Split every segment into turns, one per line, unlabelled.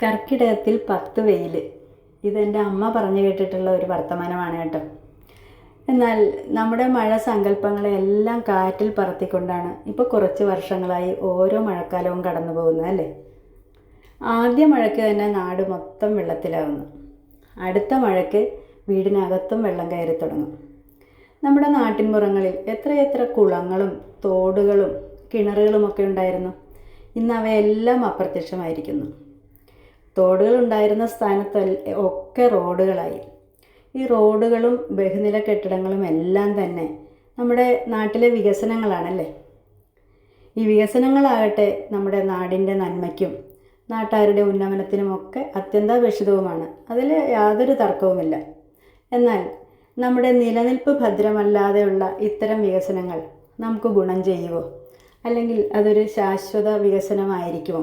കർക്കിടകത്തിൽ 10 വെയിൽ. ഇതെൻ്റെ അമ്മ പറഞ്ഞു കേട്ടിട്ടുള്ള ഒരു വർത്തമാനമാണ് കേട്ടോ. എന്നാൽ നമ്മുടെ മഴ സങ്കല്പങ്ങളെല്ലാം കാറ്റിൽ പറത്തിക്കൊണ്ടാണ് ഇപ്പോൾ കുറച്ച് വർഷങ്ങളായി ഓരോ മഴക്കാലവും കടന്നു പോകുന്നത് അല്ലേ. ആദ്യ മഴയ്ക്ക് തന്നെ നാട് മൊത്തം വെള്ളത്തിലാവുന്നു. അടുത്ത മഴയ്ക്ക് വീടിനകത്തും വെള്ളം കയറി തുടങ്ങും. നമ്മുടെ നാട്ടിൻപുറങ്ങളിൽ എത്രയെത്ര കുളങ്ങളും തോടുകളും കിണറുകളുമൊക്കെ ഉണ്ടായിരുന്നു. ഇന്ന് അവയെല്ലാം അപ്രത്യക്ഷമായിരിക്കുന്നു. തോടുകൾ ഉണ്ടായിരുന്ന സ്ഥാനത്ത് ഒക്കെ റോഡുകളായി. ഈ റോഡുകളും ബഹുനില കെട്ടിടങ്ങളും എല്ലാം തന്നെ നമ്മുടെ നാട്ടിലെ വികസനങ്ങളാണല്ലേ. ഈ വികസനങ്ങളാകട്ടെ നമ്മുടെ നാടിൻ്റെ നന്മയ്ക്കും നാട്ടുകാരുടെ ഉന്നമനത്തിനുമൊക്കെ അത്യന്താപേക്ഷിതവുമാണ്. അതിൽ യാതൊരു തർക്കവുമില്ല. എന്നാൽ നമ്മുടെ നിലനിൽപ്പ് ഭദ്രമല്ലാതെയുള്ള ഇത്തരം വികസനങ്ങൾ നമുക്ക് ഗുണം ചെയ്യുമോ? അല്ലെങ്കിൽ അതൊരു ശാശ്വത വികസനമായിരിക്കുമോ?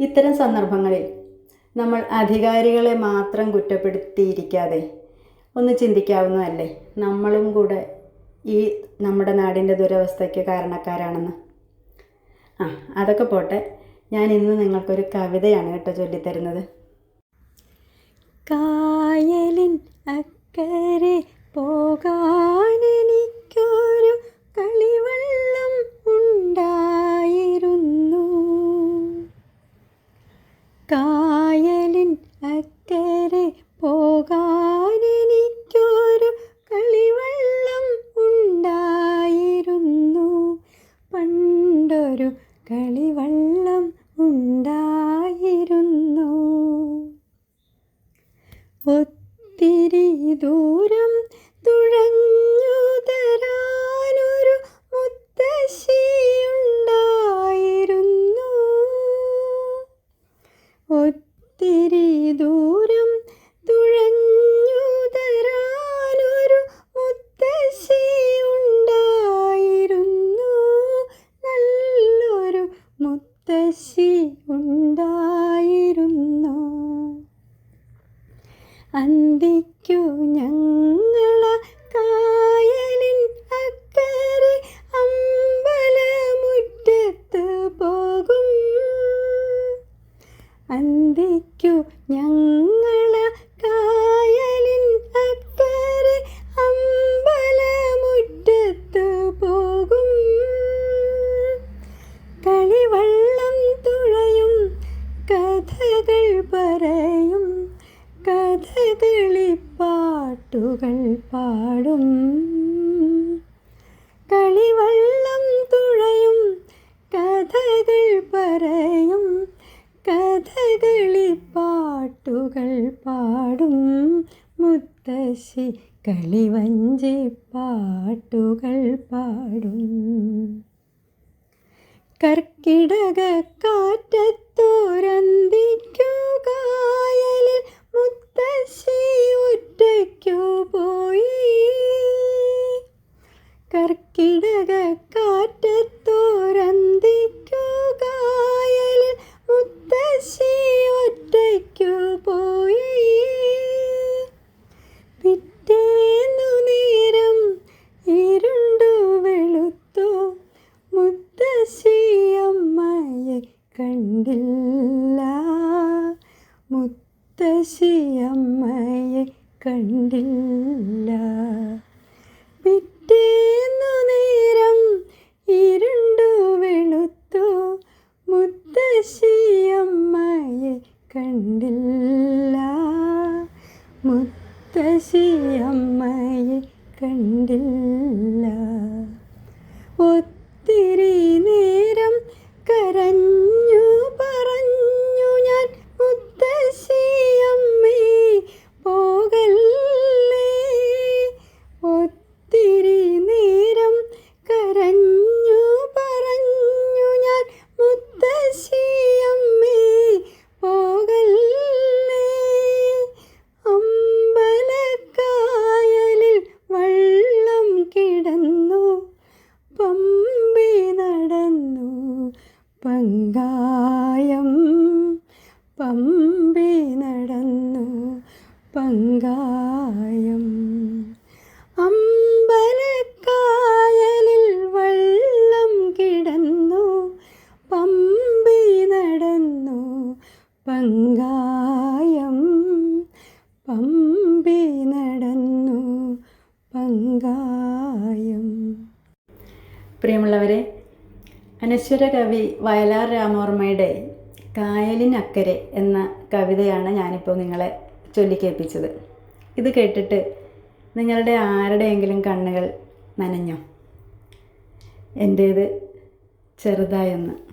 ഇത്തരം സന്ദർഭങ്ങളിൽ നമ്മൾ അധികാരികളെ മാത്രം കുറ്റപ്പെടുത്തിയിരിക്കാതെ ഒന്ന് ചിന്തിക്കാവുന്നതല്ലേ, നമ്മളും കൂടെ ഈ നമ്മുടെ നാടിൻ്റെ ദുരവസ്ഥയ്ക്ക് കാരണക്കാരാണെന്ന്. അതൊക്കെ പോട്ടെ, ഞാൻ ഇന്ന് നിങ്ങൾക്കൊരു കവിതയാണ് കേട്ടോ ചൊല്ലിത്തരുന്നത്.
കായലിൻ അക്കരെ പോകാനെനിക്കൊരു കളിവള്ളം ഉണ്ടായിരുന്നു. കായലിൻ അക്കരെ പോകാനെനിക്കൊരു കളിവള്ളം ഉണ്ടായിരുന്നു. പണ്ടൊരു കളിവള്ളം ഉണ്ടായിരുന്നു. ഒത്തിരി ദൂരം തുഴഞ്ഞു തരാനൊരു മുത്തശ്ശിയുണ്ടായിരുന്നു. ഒത്തിരി ദൂരം തുഴഞ്ഞു തരാനൊരു മുത്തശ്ശിയുണ്ടായിരുന്നു. നല്ലൊരു മുത്തശ്ശി ഉണ്ടായിരുന്നു. അന്തിക്കു ഞങ്ങള കായലിൻ അക്കരെ അമ്പലമുറ്റത്ത് പോകും. അന്തിക്കു ഞങ്ങള കായലിൻ അക്കരെ അമ്പലമുറ്റത്ത് പോകും. കളിവള്ളം തുഴയും കഥകൾ പറയും. കഥകളിപ്പാട്ടുകൾ പാടും. കളിവള്ളം തുഴയും കഥകൾ പറയും. കഥകളിപ്പാട്ടുകൾ പാടും. മുത്തശ്ശി കളിവഞ്ചി പാട്ടുകൾ പാടും. കർക്കിടക കാറ്റത്തോരന്തിക്കു കായലിൽ മുത്തശ്ശി ഒറ്റയ്ക്കു പോയി. കർക്കിടക കാറ്റത്തോരന്തിക്കു കായലിൽ മുത്തശ്ശി ഒറ്റയ്ക്കു പോയി. പിറ്റേന്നു നേരം ഇരുണ്ടു വെളുത്തു. മുത്തശ്ശി അമ്മയെ കണ്ടില്ല. മുത്തശ്ശി അമ്മയെ കണ്ടില്ല. പിറ്റേന്നു നേരം ഇരുണ്ടു വെളുത്തു. മുത്തശ്ശി അമ്മയെ കണ്ടില്ല. മുത്തശ്ശി അമ്മയെ കണ്ടില്ല. ഒത്തിരി നേരം കരഞ്ഞു പറഞ്ഞു ഞാൻ, മുത്തശ്ശി അമ്മേ പോകല്ലേ. ഒത്തിരി നേരം കരഞ്ഞു പറഞ്ഞു ഞാൻ, മുത്തശ്ശി അമ്മേ പോകല്ലേ. അമ്പലക്കായലിൽ വള്ളം കിടന്നു. പമ്പി നടന്നു പങ്കായം. പമ്പി നടന്നു പങ്കായം. അമ്പലക്കായലിൽ വള്ളം കിടന്നു. പമ്പി നടന്നു പങ്കായം പമ്പി നടന്നു പങ്കായം.
പ്രിയമുള്ളവരെ, അനശ്വര കവി വയലാർ രാമവർമ്മയുടെ കായലിനക്കരെ എന്ന കവിതയാണ് ഞാനിപ്പോൾ നിങ്ങളെ ചൊല്ലിക്കേൾപ്പിച്ചത്. ഇത് കേട്ടിട്ട് നിങ്ങളുടെ ആരുടെയെങ്കിലും കണ്ണുകൾ നനഞ്ഞോ? എൻ്റേത് ചെറുതായൊന്ന്.